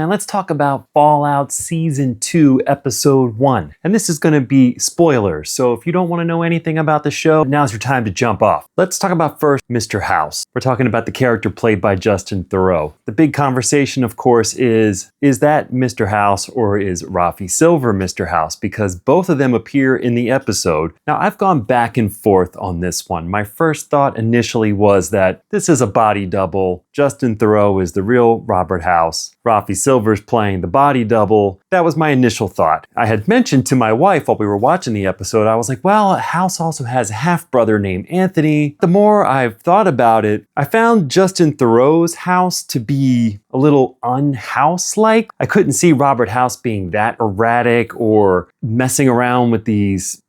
And let's talk about Fallout Season 2, Episode 1. And this is going to be spoilers, so if you don't want to know anything about the show, now's your time to jump off. Let's talk about first Mr. House. We're talking about the character played by Justin Theroux. The big conversation, of course, is that Mr. House or is Rafi Silver Mr. House? Because both of them appear in the episode. Now, I've gone back and forth on this one. My first thought initially was that this is a body double. Justin Theroux is the real Robert House. Rafi Silver's playing the body double. That was my initial thought. I had mentioned to my wife while we were watching the episode, I was like, well, House also has a half-brother named Anthony. The more I've thought about it, I found Justin Theroux's House to be a little unhouse-like. I couldn't see Robert House being that erratic or messing around with these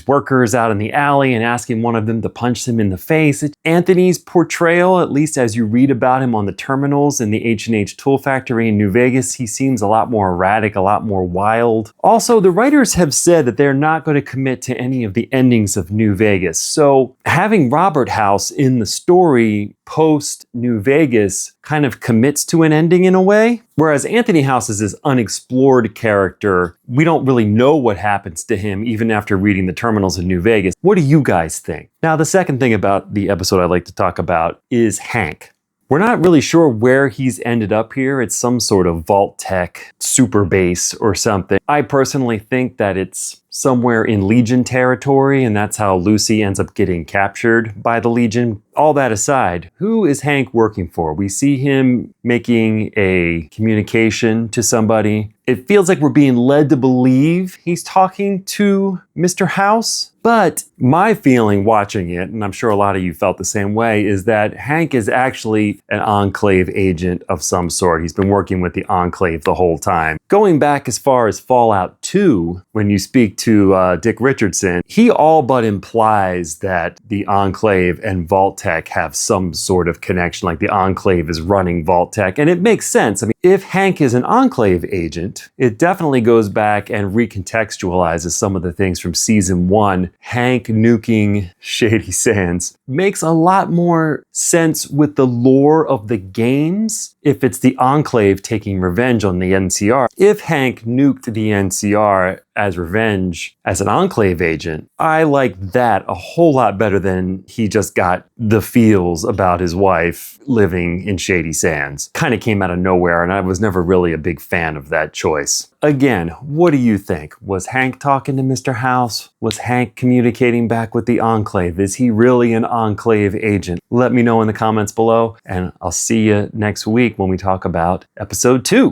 workers out in the alley and asking one of them to punch him in the face. Anthony's portrayal, at least as you read about him on the terminals in the H&H Tool Factory in New Vegas, he seems a lot more erratic, a lot more wild. Also, the writers have said that they're not going to commit to any of the endings of New Vegas. So having Robert House in the story post New Vegas kind of commits to an ending in a way. Whereas Anthony House is this unexplored character. We don't really know what happens to him even after reading the terminals in New Vegas. What do you guys think? Now, the second thing about the episode I'd like to talk about is Hank. We're not really sure where he's ended up here. It's some sort of Vault Tech super base or something. I personally think that it's somewhere in Legion territory, and that's how Lucy ends up getting captured by the Legion. All that aside, who is Hank working for? We see him making a communication to somebody. It feels like we're being led to believe he's talking to Mr. House. But my feeling watching it, and I'm sure a lot of you felt the same way, is that Hank is actually an Enclave agent of some sort. He's been working with the Enclave the whole time. Going back as far as Fallout 2, when you speak to Dick Richardson, he all but implies that the Enclave and Vault Tech have some sort of connection, like the Enclave is running Vault Tech, and it makes sense. I mean, if Hank is an Enclave agent, it definitely goes back and recontextualizes some of the things from Season 1. Hank nuking Shady Sands makes a lot more sense with the lore of the games if it's the Enclave taking revenge on the NCR. If Hank nuked the NCR as revenge as an Enclave agent, I like that a whole lot better than he just got the feels about his wife living in Shady Sands. Kind of came out of nowhere, and I was never really a big fan of that choice. Again, what do you think? Was Hank talking to Mr. House? Was Hank communicating back with the Enclave? Is he really an Enclave agent? Let me know in the comments below, and I'll see you next week when we talk about Episode 2.